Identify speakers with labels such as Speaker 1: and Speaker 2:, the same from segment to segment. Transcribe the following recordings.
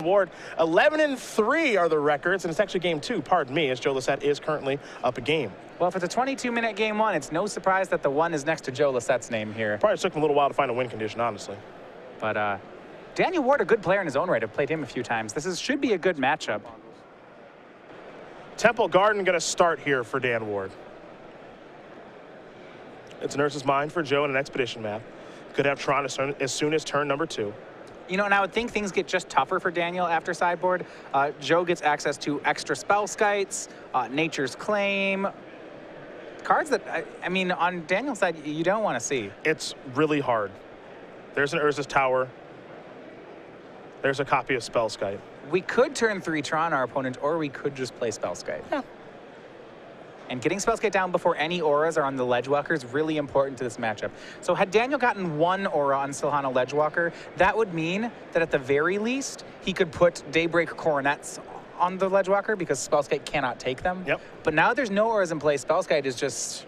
Speaker 1: Ward. 11-3 are the records, and it's actually game 2, pardon me, as Joe Lossett is currently up a game.
Speaker 2: Well, if it's a 22-minute game 1, it's no surprise that the 1 is next to Joe Lossett's name here.
Speaker 1: Probably took him a little while to find a win condition, honestly.
Speaker 2: But Daniel Ward, a good player in his own right. I've played him a few times. Should be a good matchup.
Speaker 1: Temple Garden going to start here for Dan Ward. It's an Urza's Mind for Joe and an Expedition map. Could have Tron as soon as turn number 2.
Speaker 2: You know, and I would think things get just tougher for Daniel after sideboard. Joe gets access to extra spell skites, Nature's Claim, cards that, I mean, on Daniel's side, you don't want to see.
Speaker 1: It's really hard. There's an Urza's Tower. There's a copy of Spellskite.
Speaker 2: We could turn 3 Tron our opponent, or we could just play Spellskite.
Speaker 1: Yeah.
Speaker 2: And getting Spellskite down before any auras are on the Ledgewalker is really important to this matchup. So had Daniel gotten 1 aura on Silhana Ledgewalker, that would mean that at the very least, he could put Daybreak Coronets on the Ledgewalker because Spellskite cannot take them.
Speaker 1: Yep.
Speaker 2: But now there's no auras in play. Spellskite is just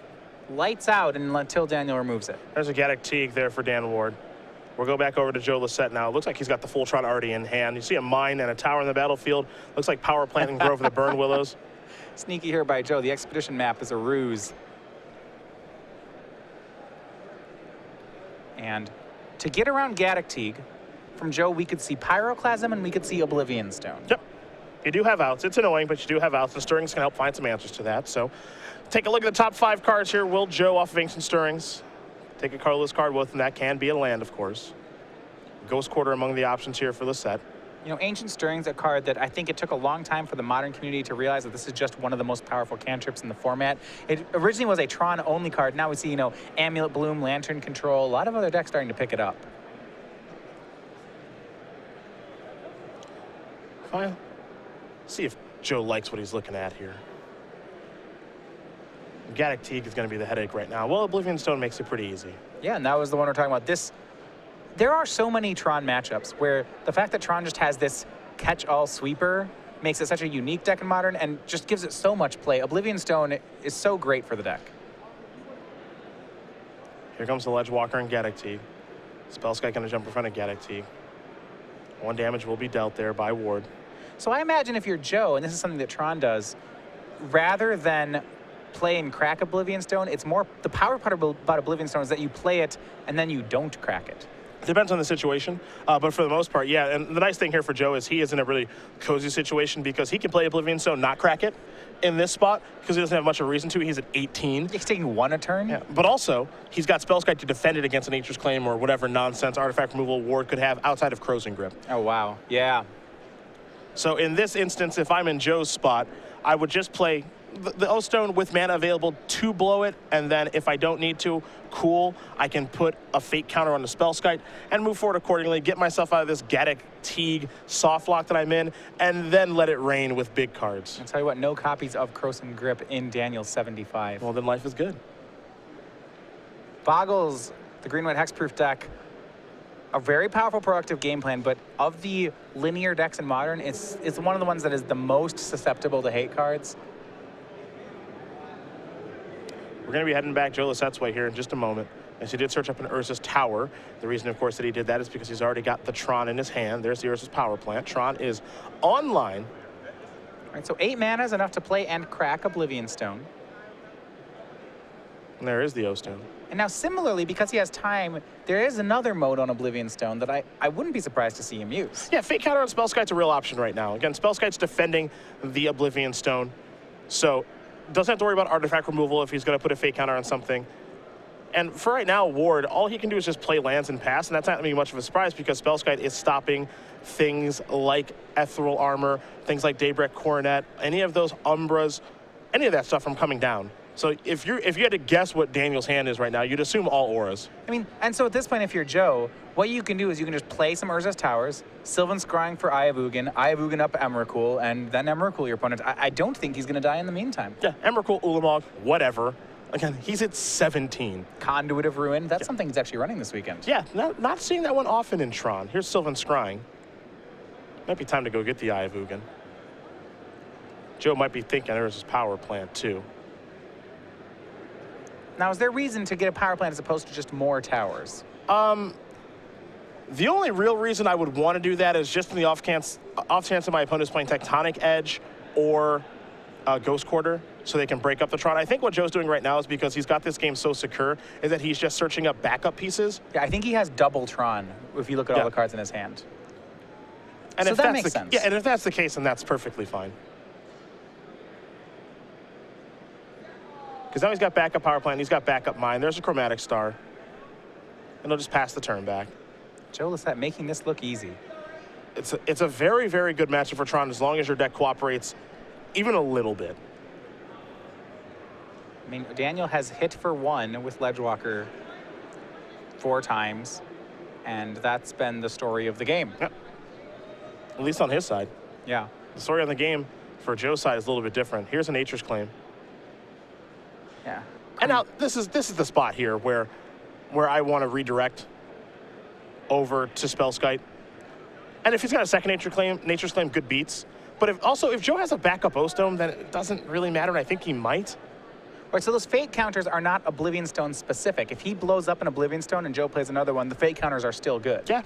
Speaker 2: lights out until Daniel removes it.
Speaker 1: There's a Gaddock Teague there for Dan Ward. We'll go back over to Joe Lossett now. It looks like he's got the full Tron already in hand. You see a mine and a tower in the battlefield. Looks like Power Plant and Grove of the Burn Willows.
Speaker 2: Sneaky here by Joe. The Expedition map is a ruse. And to get around Gaddock Teague, from Joe, we could see Pyroclasm and we could see Oblivion Stone.
Speaker 1: Yep. You do have outs. It's annoying, but you do have outs, and Stirrings can help find some answers to that. So take a look at the top 5 cards here. Will Joe off of Ancient Stirrings take a colorless card with, and that can be a land, of course. Ghost Quarter among the options here for Lossett.
Speaker 2: You know, Ancient Stirring's a card that I think it took a long time for the modern community to realize that this is just one of the most powerful cantrips in the format. It originally was a Tron-only card. Now we see, you know, Amulet Bloom, Lantern Control, a lot of other decks starting to pick it up.
Speaker 1: Fine. See if Joe likes what he's looking at here. Gaddock Teague is going to be the headache right now. Well, Oblivion Stone makes it pretty easy.
Speaker 2: Yeah, and that was the one we're talking about. There are so many Tron matchups where the fact that Tron just has this catch-all sweeper makes it such a unique deck in Modern and just gives it so much play. Oblivion Stone is so great for the deck.
Speaker 1: Here comes the Ledgewalker and Gaddock Teague. Spellskite going to jump in front of Gaddock Teague. 1 damage will be dealt there by Ward.
Speaker 2: So I imagine if you're Joe, and this is something that Tron does, rather than play and crack Oblivion Stone, it's more the power part about Oblivion Stone is that you play it and then you don't crack it.
Speaker 1: Depends on the situation, but for the most part, yeah. And the nice thing here for Joe is he is in a really cozy situation because he can play Oblivion Stone, not crack it in this spot because he doesn't have much of a reason to. He's at 18.
Speaker 2: He's taking 1 a turn.
Speaker 1: Yeah, but also he's got Spellskite to defend it against a Nature's Claim or whatever nonsense artifact removal Ward could have outside of Crozing Grip.
Speaker 2: Oh wow, yeah.
Speaker 1: So in this instance, if I'm in Joe's spot, I would just play the O-Stone with mana available to blow it, and then if I don't need to, cool, I can put a Fate counter on the Spellskite and move forward accordingly, get myself out of this Gaddock Teague soft lock that I'm in, and then let it rain with big cards.
Speaker 2: I'll tell you what, no copies of Crozing Grip in Daniel's 75.
Speaker 1: Well, then life is good.
Speaker 2: Boggles, the green-white hexproof deck, a very powerful proactive game plan, but of the linear decks in Modern, it's one of the ones that is the most susceptible to hate cards.
Speaker 1: We're going to be heading back Joe Lossett's way here in just a moment. As he did search up an Urza's Tower. The reason, of course, that he did that is because he's already got the Tron in his hand. There's the Urza's Power Plant. Tron is online.
Speaker 2: All right, so 8 mana is enough to play and crack Oblivion Stone.
Speaker 1: And there is the O-Stone.
Speaker 2: And now, similarly, because he has time, there is another mode on Oblivion Stone that I wouldn't be surprised to see him use.
Speaker 1: Yeah, Fate counter on Spellskite's a real option right now. Again, Spellskite's defending the Oblivion Stone. So doesn't have to worry about artifact removal if he's going to put a Fate counter on something. And for right now, Ward, all he can do is just play lands and pass, and that's not going to be much of a surprise because Spellskite is stopping things like Ethereal Armor, things like Daybreak Coronet, any of those Umbras, any of that stuff from coming down. So if you had to guess what Daniel's hand is right now, you'd assume all auras.
Speaker 2: I mean, and so at this point, if you're Joe, what you can do is you can just play some Urza's Towers, Sylvan Scrying for Eye of Ugin up Emrakul, and then Emrakul your opponent. I don't think he's going to die in the meantime.
Speaker 1: Yeah, Emrakul, Ulamog, whatever. Again, he's at 17.
Speaker 2: Conduit of Ruin, that's something he's actually running this weekend.
Speaker 1: Yeah, not seeing that one often in Tron. Here's Sylvan Scrying. Might be time to go get the Eye of Ugin. Joe might be thinking there's his power plant too.
Speaker 2: Now, is there reason to get a power plant as opposed to just more towers?
Speaker 1: The only real reason I would want to do that is just in the off chance that my opponent is playing Tectonic Edge or Ghost Quarter, so they can break up the Tron. I think what Joe's doing right now is because he's got this game so secure, is that he's just searching up backup pieces.
Speaker 2: Yeah, I think he has double Tron if you look at all the cards in his hand.
Speaker 1: And
Speaker 2: so
Speaker 1: if
Speaker 2: that makes sense.
Speaker 1: Yeah, and if that's the case, then that's perfectly fine. Because now he's got backup Power Plant, he's got backup Mine. There's a Chromatic Star. And he'll just pass the turn back.
Speaker 2: Joe Lossett making this look easy.
Speaker 1: It's a very, very good matchup for Tron as long as your deck cooperates even a little bit.
Speaker 2: I mean, Daniel has hit for 1 with Ledgewalker 4 times, and that's been the story of the game.
Speaker 1: Yeah. At least on his side.
Speaker 2: Yeah.
Speaker 1: The story on the game for Joe's side is a little bit different. Here's a Nature's Claim.
Speaker 2: Yeah.
Speaker 1: And now this is the spot here where I want to redirect over to Spellskite. And if he's got a second Nature's Claim, good beats. But if Joe has a backup O-Stone, then it doesn't really matter, and I think he might.
Speaker 2: All right, so those Fate counters are not Oblivion Stone specific. If he blows up an Oblivion Stone and Joe plays another one, the Fate counters are still good.
Speaker 1: Yeah.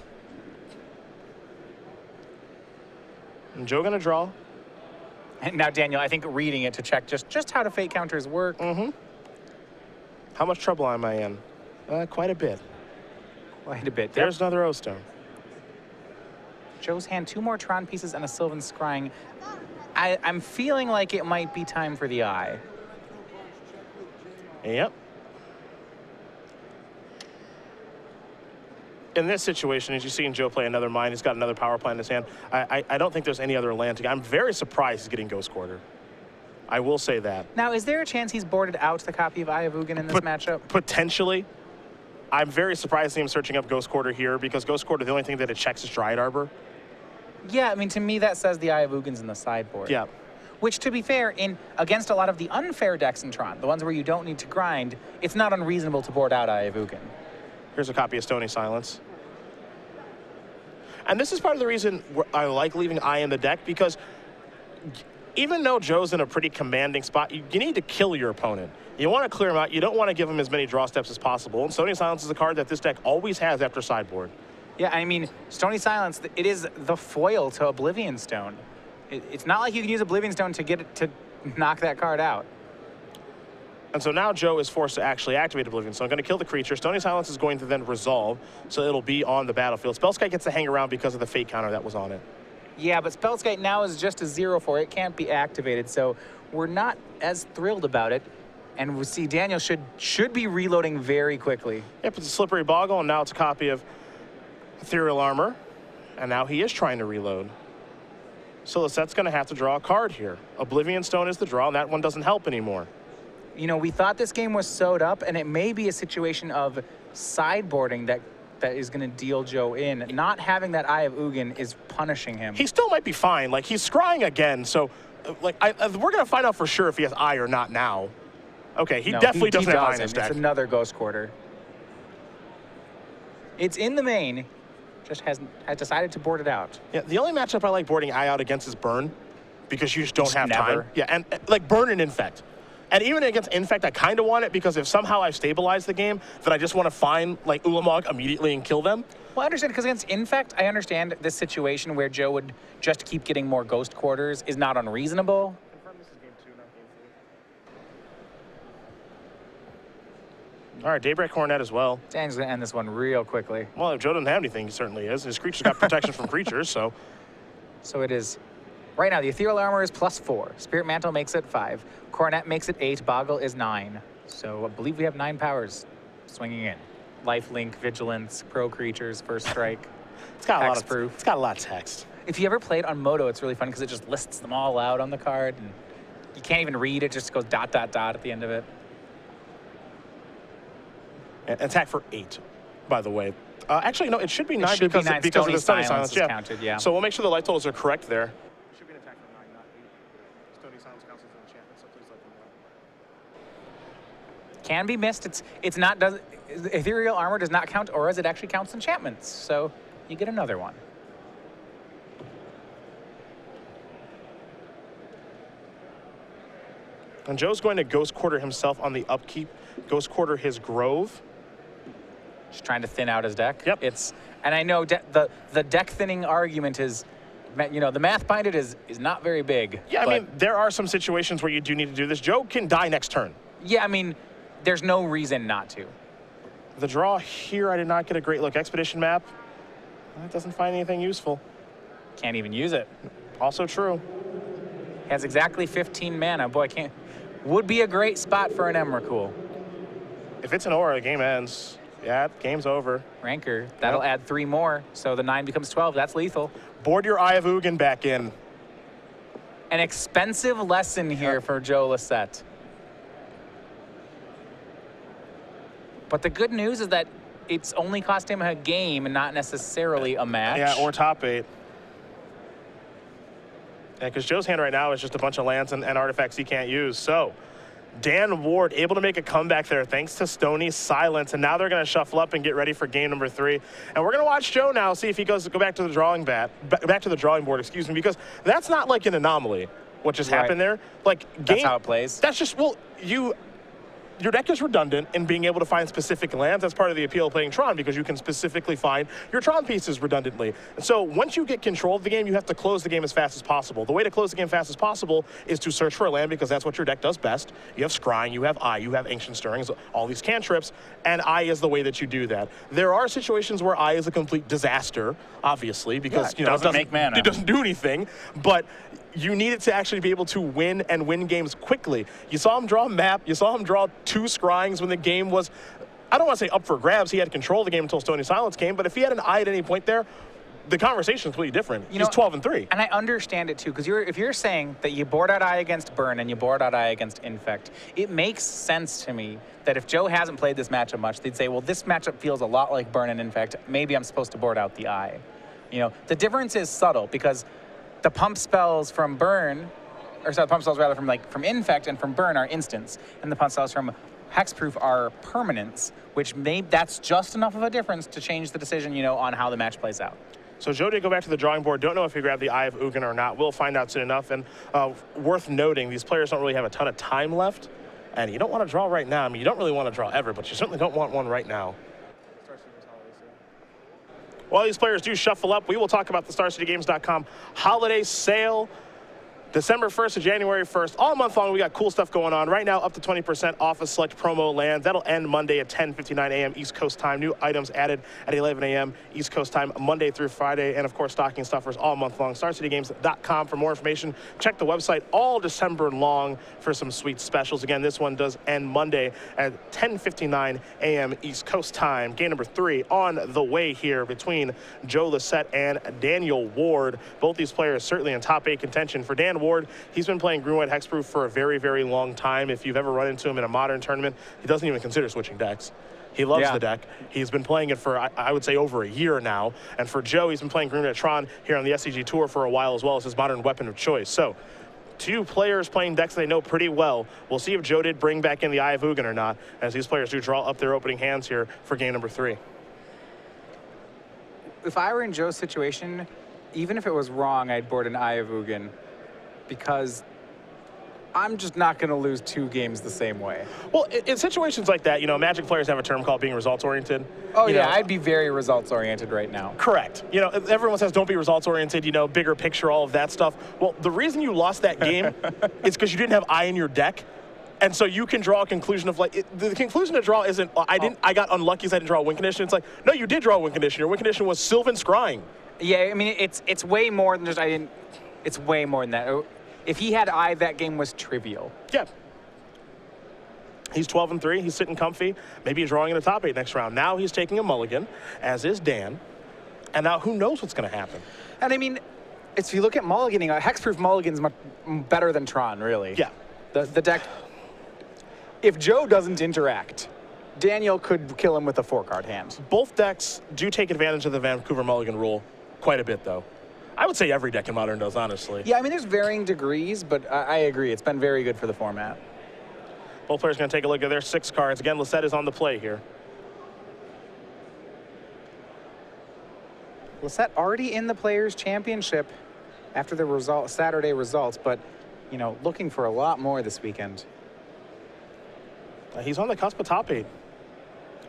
Speaker 1: And Joe gonna draw.
Speaker 2: And now Daniel, I think reading it to check just how the Fate counters work.
Speaker 1: Mm-hmm. How much trouble am I in? Quite a bit.
Speaker 2: Quite a bit.
Speaker 1: There's another O-Stone.
Speaker 2: Joe's hand, 2 more Tron pieces and a Sylvan Scrying. I'm feeling like it might be time for the eye.
Speaker 1: Yep. In this situation, as you see Joe play another Mine, he's got another Power Plant in his hand. I don't think there's any other land to get. I'm very surprised he's getting Ghost Quarter. I will say that.
Speaker 2: Now, is there a chance he's boarded out the copy of Eye of Ugin in this matchup?
Speaker 1: Potentially. I'm very surprised to see him searching up Ghost Quarter here because Ghost Quarter, the only thing that it checks is Dryad Arbor.
Speaker 2: Yeah, I mean, to me, that says the Eye of Ugin's in the sideboard.
Speaker 1: Yeah.
Speaker 2: Which, to be fair, against a lot of the unfair decks in Tron, the ones where you don't need to grind, it's not unreasonable to board out Eye of Ugin.
Speaker 1: Here's a copy of Stony Silence. And this is part of the reason I like leaving Eye in the deck, because even though Joe's in a pretty commanding spot, you need to kill your opponent. You want to clear him out. You don't want to give him as many draw steps as possible. And Stony Silence is a card that this deck always has after sideboard.
Speaker 2: Yeah, I mean, Stony Silence, it is the foil to Oblivion Stone. It's not like you can use Oblivion Stone to knock that card out.
Speaker 1: And so now Joe is forced to actually activate Oblivion Stone. Going to kill the creature. Stony Silence is going to then resolve, so it'll be on the battlefield. Spellskite gets to hang around because of the Fate counter that was on it.
Speaker 2: Yeah, but Spellskite now is just a 0 for it. It can't be activated, so we're not as thrilled about it. And we see Daniel should be reloading very quickly.
Speaker 1: Yep, it's a Slippery Boggle, and now it's a copy of Ethereal Armor. And now he is trying to reload. So Lossett's going to have to draw a card here. Oblivion Stone is the draw, and that one doesn't help anymore.
Speaker 2: You know, we thought this game was sewed up, and it may be a situation of sideboarding that is going to deal Joe in. Not having that Eye of Ugin is punishing him.
Speaker 1: He still might be fine. Like, he's scrying again, so we're going to find out for sure if he has Eye or not now. Okay, he definitely doesn't have Eye in his deck.
Speaker 2: It's another Ghost Quarter. It's in the main, just has decided to board it out.
Speaker 1: Yeah, the only matchup I like boarding Eye out against is Burn, because you just don't have
Speaker 2: never.
Speaker 1: time. Yeah, and like Burn and Infect. And even against Infect, I kind of want it, because if somehow I've stabilized the game, then I just want to find like Ulamog immediately and kill them.
Speaker 2: Well, I understand, because against Infect, I understand this situation where Joe would just keep getting more Ghost Quarters is not unreasonable.
Speaker 1: Confirm this is game 2, not game 3. All right, Daybreak Coronet as well.
Speaker 2: Dan's going to end this one real quickly.
Speaker 1: Well, if Joe doesn't have anything, he certainly is. His creature's got protection from creatures, so.
Speaker 2: So it is, right now, the Ethereal Armor is +4. Spirit Mantle makes it 5. Coronet makes it 8. Boggle is 9. So I believe we have 9 powers swinging in. Lifelink, Vigilance, Pro Creatures, First Strike,
Speaker 1: It's got
Speaker 2: Hexproof.
Speaker 1: It's got a lot of text.
Speaker 2: If you ever played on Moto, it's really fun because it just lists them all out on the card. And you can't even read it, just goes ... at the end of it.
Speaker 1: And attack for 8, by the way. Actually, no, it should be 9
Speaker 2: should be
Speaker 1: because,
Speaker 2: 9.
Speaker 1: because of the Stony
Speaker 2: Silence
Speaker 1: Silence.
Speaker 2: is counted, yeah.
Speaker 1: So we'll make sure the life totals are correct there. It should be an attack for 9, not 8. Stony Silence counts as an enchantment, so please let them know.
Speaker 2: Can be missed. It's not, Ethereal Armor does not count auras, it actually counts enchantments. So you get another one.
Speaker 1: And Joe's going to Ghost Quarter himself on the upkeep. Ghost Quarter his Grove.
Speaker 2: Just trying to thin out his deck.
Speaker 1: Yep.
Speaker 2: It's And I know the deck thinning argument is, the math behind it is not very big.
Speaker 1: Yeah, I mean, there are some situations where you do need to do this. Joe can die next turn.
Speaker 2: Yeah, I mean, there's no reason not to.
Speaker 1: The draw here, I did not get a great look. Expedition map, it doesn't find anything useful.
Speaker 2: Can't even use it.
Speaker 1: Also true.
Speaker 2: Has exactly 15 mana. Boy, would be a great spot for an Emrakul.
Speaker 1: If it's an aura, the game ends. Yeah, game's over.
Speaker 2: Rancor, that'll add 3 more, so the 9 becomes 12. That's lethal.
Speaker 1: Board your Eye of Ugin back in.
Speaker 2: An expensive lesson here for Joe Lossett. But the good news is that it's only cost him a game and not necessarily a match.
Speaker 1: Yeah, or top 8. Yeah, because Joe's hand right now is just a bunch of lands and artifacts he can't use. So, Dan Ward able to make a comeback there thanks to Stoney's silence, and now they're going to shuffle up and get ready for game number 3. And we're going to watch Joe now see if he go back to the back to the drawing board, excuse me, because that's not like an anomaly what just happened there. Like
Speaker 2: that's how it plays.
Speaker 1: That's just your deck is redundant in being able to find specific lands. That's part of the appeal of playing Tron, because you can specifically find your Tron pieces redundantly. And so once you get control of the game, you have to close the game as fast as possible. The way to close the game fast as possible is to search for a land, because that's what your deck does best. You have Scrying, you have Eye, you have Ancient Stirrings, all these cantrips, and Eye is the way that you do that. There are situations where Eye is a complete disaster, obviously, because
Speaker 2: it doesn't make mana.
Speaker 1: It doesn't do anything, but you need it to actually be able to win and win games quickly. You saw him draw a map. You saw him draw 2 Scryings when the game was, I don't want to say up for grabs. He had control of the game until Stony Silence came, but if he had an Eye at any point there, the conversation is completely different. He's 12-3.
Speaker 2: And I understand it too, because if you're saying that you board out Eye against Burn and you board out Eye against Infect, it makes sense to me that if Joe hasn't played this matchup much, they'd say, well, this matchup feels a lot like Burn and Infect. Maybe I'm supposed to board out the Eye. The difference is subtle, because the pump spells from Burn, or sorry, the pump spells rather from Infect and from Burn are instants, and the pump spells from Hexproof are permanents, which that's just enough of a difference to change the decision, on how the match plays out.
Speaker 1: So Joe did go back to the drawing board. Don't know if he grabbed the Eye of Ugin or not. We'll find out soon enough. And worth noting, these players don't really have a ton of time left, and you don't want to draw right now. I mean, you don't really want to draw ever, but you certainly don't want one right now. While these players do shuffle up, we will talk about the StarCityGames.com holiday sale. December 1st to January 1st, all month long, we got cool stuff going on. Right now, up to 20% off of select promo lands. That'll end Monday at 10:59 a.m. East Coast time. New items added at 11 a.m. East Coast time, Monday through Friday. And, of course, stocking stuffers all month long. StarCityGames.com for more information. Check the website all December long for some sweet specials. Again, this one does end Monday at 10:59 a.m. East Coast time. Game number 3 on the way here between Joe Lossett and Daniel Ward. Both these players certainly in top 8 contention. For Dan Ward, he's been playing Green-White Hexproof for a very, very long time. If you've ever run into him in a modern tournament, he doesn't even consider switching decks. He loves the deck. He's been playing it for, I would say, over a year now. And for Joe, he's been playing Green-White Tron here on the SCG Tour for a while, as well as his modern weapon of choice. So, 2 players playing decks they know pretty well. We'll see if Joe did bring back in the Eye of Ugin or not, as these players do draw up their opening hands here for game number 3.
Speaker 2: If I were in Joe's situation, even if it was wrong, I'd board an Eye of Ugin, because I'm just not going to lose 2 games the same way.
Speaker 1: Well, in situations like that, Magic players have a term called being results-oriented.
Speaker 2: Oh, yeah, I'd be very results-oriented right now.
Speaker 1: Correct. Everyone says don't be results-oriented, bigger picture, all of that stuff. Well, the reason you lost that game is because you didn't have Eye in your deck. And so you can draw a conclusion of the conclusion to draw isn't, I got unlucky because I didn't draw a win condition. It's like, no, you did draw a win condition. Your win condition was Sylvan Scrying.
Speaker 2: Yeah, I mean, it's way more than just, it's way more than that. If he had Eye, that game was trivial.
Speaker 1: Yeah. He's 12-3. He's sitting comfy. Maybe he's drawing in the top 8 next round. Now he's taking a mulligan, as is Dan. And now who knows what's going to happen.
Speaker 2: And I mean, if you look at mulliganing, Hexproof mulligan's much better than Tron, really.
Speaker 1: Yeah.
Speaker 2: The deck, if Joe doesn't interact, Daniel could kill him with a 4-card hand.
Speaker 1: Both decks do take advantage of the Vancouver mulligan rule quite a bit, though. I would say every deck in Modern does, honestly.
Speaker 2: Yeah, I mean, there's varying degrees, but I agree. It's been very good for the format.
Speaker 1: Both players going to take a look at their 6 cards. Again, Lossett is on the play here.
Speaker 2: Lossett already in the Players' Championship after the Saturday results, but, looking for a lot more this weekend.
Speaker 1: He's on the cusp of top 8.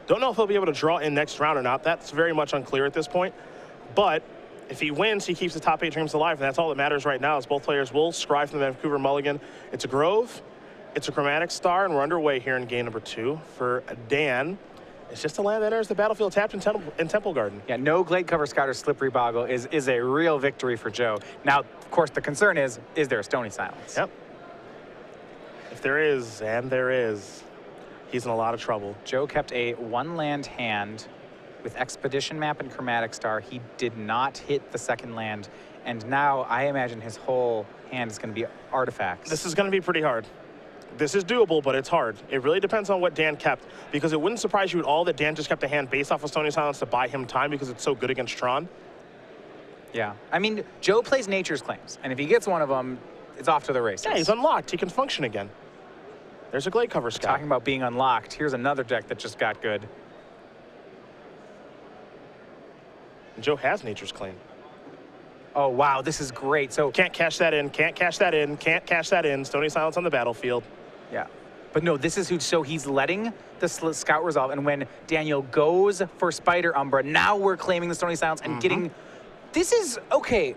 Speaker 1: Don't know if he'll be able to draw in next round or not. That's very much unclear at this point. But if he wins, he keeps the top 8 dreams alive, and that's all that matters right now, is both players will scry from the Vancouver Mulligan. It's a Grove, it's a Chromatic Star, and we're underway here in game number 2 for Dan. It's just a land that enters the battlefield tapped in Temple Garden.
Speaker 2: Yeah, no Glade Cover Scout or Slippery Boggle is a real victory for Joe. Now, of course, the concern is there a Stony Silence?
Speaker 1: Yep. If there is, and there is, he's in a lot of trouble.
Speaker 2: Joe kept a 1-land hand with Expedition Map and Chromatic Star. He did not hit the second land, and now I imagine his whole hand is going to be artifacts.
Speaker 1: This is going to be pretty hard. This is doable, but it's hard. It really depends on what Dan kept, because it wouldn't surprise you at all that Dan just kept a hand based off of Stony Silence to buy him time because it's so good against Tron.
Speaker 2: Yeah. I mean, Joe plays Nature's Claims, and if he gets one of them, it's off to the races.
Speaker 1: Yeah, he's unlocked. He can function again. There's a Glade Cover Scout.
Speaker 2: Talking about being unlocked, here's another deck that just got good.
Speaker 1: And Joe has Nature's Claim.
Speaker 2: Oh, wow, this is great. So
Speaker 1: Can't cash that in, can't cash that in, can't cash that in. Stony Silence on the battlefield.
Speaker 2: yeah. But no, this is who, so he's letting the Scout resolve, and when Daniel goes for Spider Umbra, now we're claiming the Stony Silence and getting, this is, okay,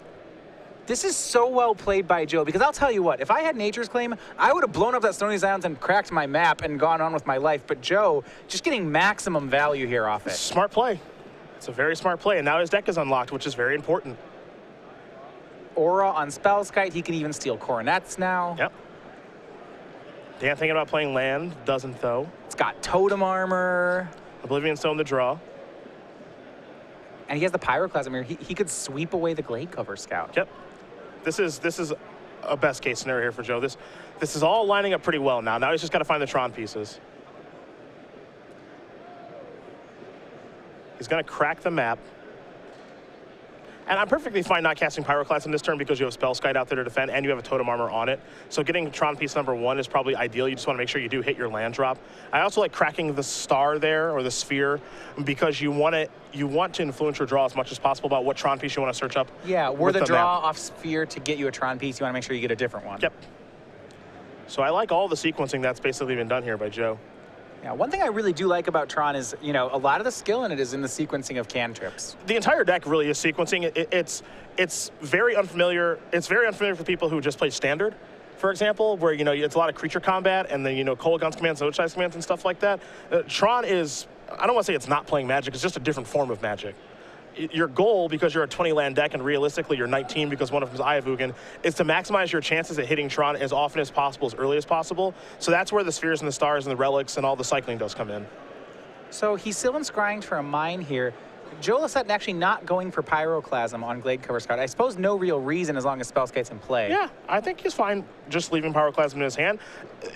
Speaker 2: this is so well played by Joe, because I'll tell you what, if I had Nature's Claim, I would have blown up that Stony Silence and cracked my map and gone on with my life, but Joe, just getting maximum value here off it.
Speaker 1: Smart play. It's a very smart play, and now his deck is unlocked, which is very important.
Speaker 2: Aura on Spellskite, he can even steal Coronets now.
Speaker 1: Yep. Dan thinking about playing land, doesn't though.
Speaker 2: It's got Totem Armor.
Speaker 1: Oblivion Stone to draw.
Speaker 2: And he has the Pyroclasm here. He could sweep away the Glade Cover Scout.
Speaker 1: Yep. This is a best case scenario here for Joe. This is all lining up pretty well now. Now he's just got to find the Tron pieces. He's going to crack the map. And I'm perfectly fine not casting Pyroclasm this turn because you have Spellskite out there to defend and you have a Totem Armor on it. So getting Tron piece number 1 is probably ideal. You just want to make sure you do hit your land drop. I also like cracking the star there, or the sphere, because you want to influence your draw as much as possible about what Tron piece you want to search up.
Speaker 2: Yeah, were the
Speaker 1: map.
Speaker 2: draw off sphere to get you a Tron piece, you want to make sure you get a different one.
Speaker 1: Yep. So I like all the sequencing that's basically been done here by Joe.
Speaker 2: Yeah, one thing I really do like about Tron is, you know, a lot of the skill in it is in the sequencing of cantrips.
Speaker 1: The entire deck really is sequencing. It's very unfamiliar. It's very unfamiliar for people who just play Standard, for example, where, you know, it's a lot of creature combat and then, you know, Kolaghan's commands, Ochi's commands and stuff like that. Tron is, I don't want to say it's not playing Magic, it's just a different form of Magic. Your goal, because you're a 20-land deck, and realistically you're 19 because one of them is Ayavugan, is to maximize your chances at hitting Tron as often as possible, as early as possible. So that's where the spheres and the stars and the relics and all the cycling does come in.
Speaker 2: So he's still inscrying for a mine here. Joe Lossett actually not going for Pyroclasm on Glade Cover Scout. I suppose no real reason as long as Spellskite's in play.
Speaker 1: Yeah, I think he's fine just leaving Pyroclasm in his hand.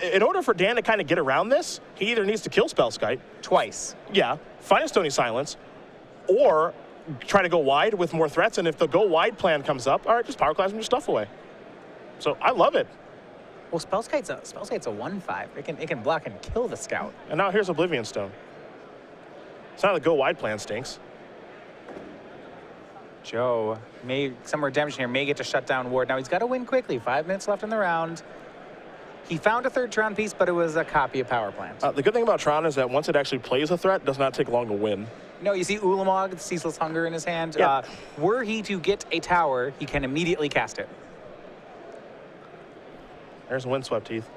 Speaker 1: In order for Dan to kind of get around this, he either needs to kill Spellskite.
Speaker 2: Twice.
Speaker 1: Yeah, find a Stony Silence, or try to go wide with more threats, and if the go wide plan comes up, all right, just Pyroclasm your stuff away. So I love it.
Speaker 2: Well, Spellskite's a 1/5. It can block and kill the Scout.
Speaker 1: And now here's Oblivion Stone. It's not the go wide plan stinks.
Speaker 2: Joe some redemption here, may get to shut down Ward. Now he's got to win quickly. 5 minutes left in the round. He found a third Tron piece, but it was a copy of Power Plant.
Speaker 1: The good thing about Tron is that once it actually plays a threat, it does not take long to win.
Speaker 2: No, you see Ulamog, Ceaseless Hunger in his hand.
Speaker 1: Yeah.
Speaker 2: Were he to get a tower, he can immediately cast it.
Speaker 1: There's Windswept Teeth.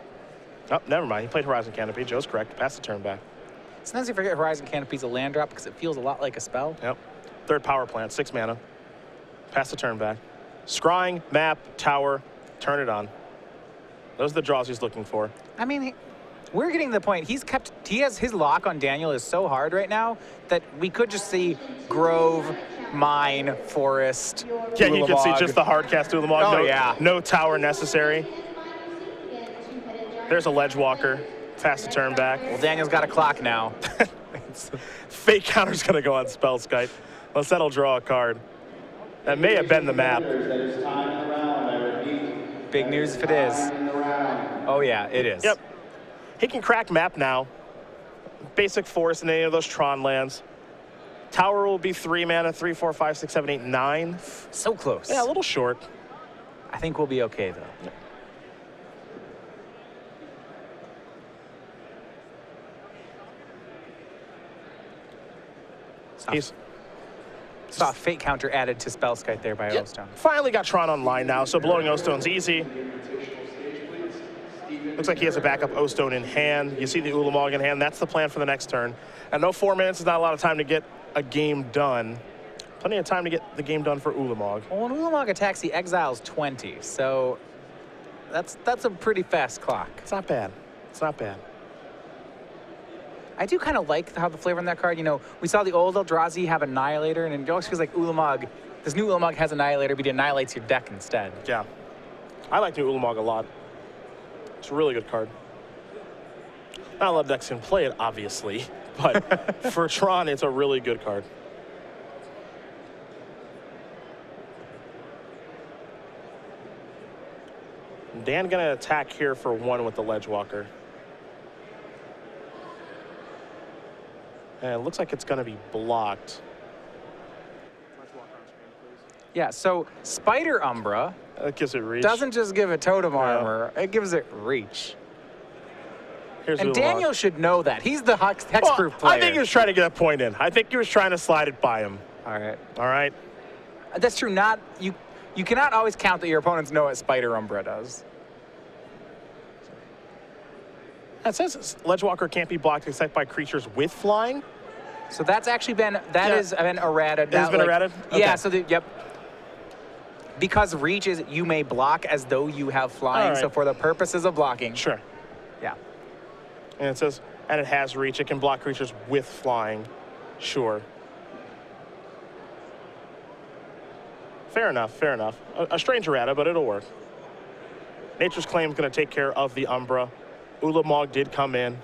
Speaker 1: Oh, never mind. He played Horizon Canopy. Joe's correct. Pass the turn back.
Speaker 2: Sometimes you forget Horizon Canopy's a land drop because it feels a lot like a spell.
Speaker 1: Yep. Third Power Plant, 6 mana. Pass the turn back. Scrying, map, tower, turn it on. Those are the draws he's looking for.
Speaker 2: I mean, we're getting to the point. He has his lock on Daniel is so hard right now that we could just see Grove, Mine, Forest,
Speaker 1: Yeah, you can see
Speaker 2: Ulamog.
Speaker 1: just the hard cast Ulamog.
Speaker 2: Oh, yeah.
Speaker 1: No tower necessary. There's a Ledge Walker. Pass the turn back.
Speaker 2: Well, Daniel's got a clock now.
Speaker 1: Fake counter's going to go on Spellskite. Lossett will draw a card. That may have been the map.
Speaker 2: Big news if it is. Oh, yeah, it is.
Speaker 1: Yep. He can crack map now. Basic forest in any of those Tron lands. Tower will be 3 mana, 3, 4, 5, 6, 7, 8, 9.
Speaker 2: So close.
Speaker 1: Yeah, a little short.
Speaker 2: I think we'll be okay, though.
Speaker 1: He's
Speaker 2: saw a fate counter added to Spellskite there by O-Stone.
Speaker 1: finally got Tron online now, so blowing O-Stone's easy. Looks like he has a backup O-Stone in hand. You see the Ulamog in hand. That's the plan for the next turn. And no 4 minutes is not a lot of time to get a game done. Plenty of time to get the game done for Ulamog.
Speaker 2: Well, when Ulamog attacks, he exiles 20, so that's a pretty fast clock.
Speaker 1: It's not bad. It's not bad.
Speaker 2: I do kind of like how the flavor on that card, you know, we saw the old Eldrazi have Annihilator, and it always feels like Ulamog, this new Ulamog has Annihilator, but he annihilates your deck instead.
Speaker 1: Yeah. I like new Ulamog a lot. It's a really good card. Not a lot of decks can play it, obviously, but for Tron, it's a really good card. Dan gonna attack here for 1 with the Ledgewalker. And it looks like it's gonna be blocked.
Speaker 2: Yeah, so Spider Umbra
Speaker 1: That gives it reach.
Speaker 2: doesn't just give it totem armor, it gives it reach.
Speaker 1: Here's
Speaker 2: And
Speaker 1: Ulamog.
Speaker 2: Daniel should know that. He's the hexproof player.
Speaker 1: I think he was trying to get a point in. I think he was trying to slide it by him.
Speaker 2: All right.
Speaker 1: All right.
Speaker 2: That's true. You cannot always count that your opponents know what Spider Umbra does.
Speaker 1: That says Ledgewalker can't be blocked except by creatures with flying.
Speaker 2: So that's actually been been errated.
Speaker 1: It has been errated?
Speaker 2: Yeah.
Speaker 1: Okay.
Speaker 2: So yep. Because reach is you may block as though you have flying.
Speaker 1: All right.
Speaker 2: So for the purposes of blocking.
Speaker 1: Sure.
Speaker 2: Yeah.
Speaker 1: And it says, and it has reach. It can block creatures with flying. Sure. Fair enough, fair enough. A strange errata, but it'll work. Nature's Claim is going to take care of the Umbra. Ulamog did come in.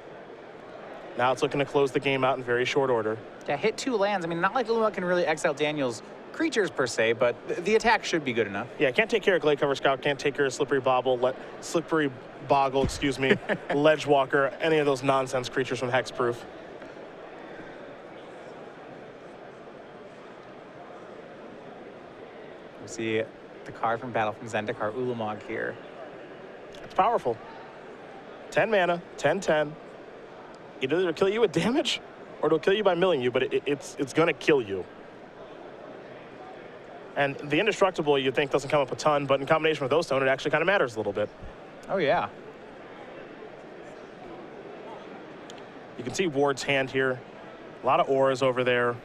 Speaker 1: Now it's looking to close the game out in very short order.
Speaker 2: Yeah, hit 2 lands. I mean, not like Ulamog can really exile Daniel's creatures per se, but the attack should be good enough.
Speaker 1: Yeah, can't take care of Glade Cover Scout, can't take care of Slippery Boggle, excuse me, Ledgewalker, any of those nonsense creatures from Hexproof.
Speaker 2: We see the card from Battle from Zendikar, Ulamog here.
Speaker 1: It's powerful. 10 mana, 10/10. Either it'll kill you with damage, or it'll kill you by milling you, but it's going to kill you. And the Indestructible, you'd think, doesn't come up a ton, but in combination with O-Stone, it actually kind of matters a little bit.
Speaker 2: Oh, yeah.
Speaker 1: You can see Ward's hand here. A lot of auras over there.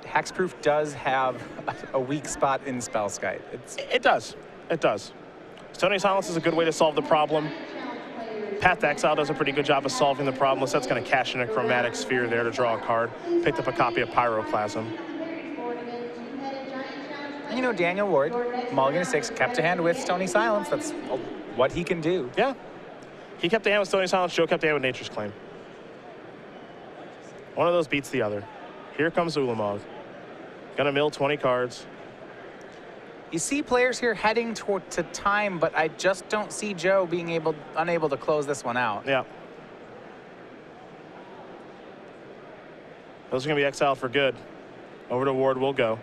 Speaker 2: Hexproof does have a weak spot in Spellskite.
Speaker 1: It does. It does. Stony Silence is a good way to solve the problem. Path to Exile does a pretty good job of solving the problem. Lissette's going to cash in a Chromatic Sphere there to draw a card. Picked up a copy of Pyroclasm.
Speaker 2: And you know, Daniel Ward, Mulligan 6, kept a hand with Stony Silence. That's what he can do.
Speaker 1: Yeah. He kept a hand with Stony Silence. Joe kept a hand with Nature's Claim. One of those beats the other. Here comes Ulamog. Gonna mill 20 cards.
Speaker 2: You see players here heading to time, but I just don't see Joe being unable to close this one out.
Speaker 1: Yeah. Those are going to be exiled for good. Over to Ward we'll go.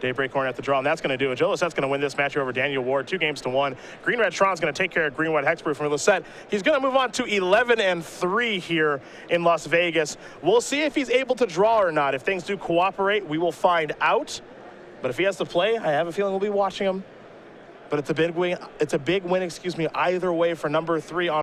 Speaker 1: Daybreak Horn at the draw, and that's going to do it. Joe Lossette's going to win this match over Daniel Ward, 2-1. Green-Red Tron's going to take care of Green-White Hexproof from Lossett. He's going to move on to 11-3 here in Las Vegas. We'll see if he's able to draw or not. If things do cooperate, we will find out. But if he has to play, I have a feeling we'll be watching him. But it's a big win, either way for number 3 on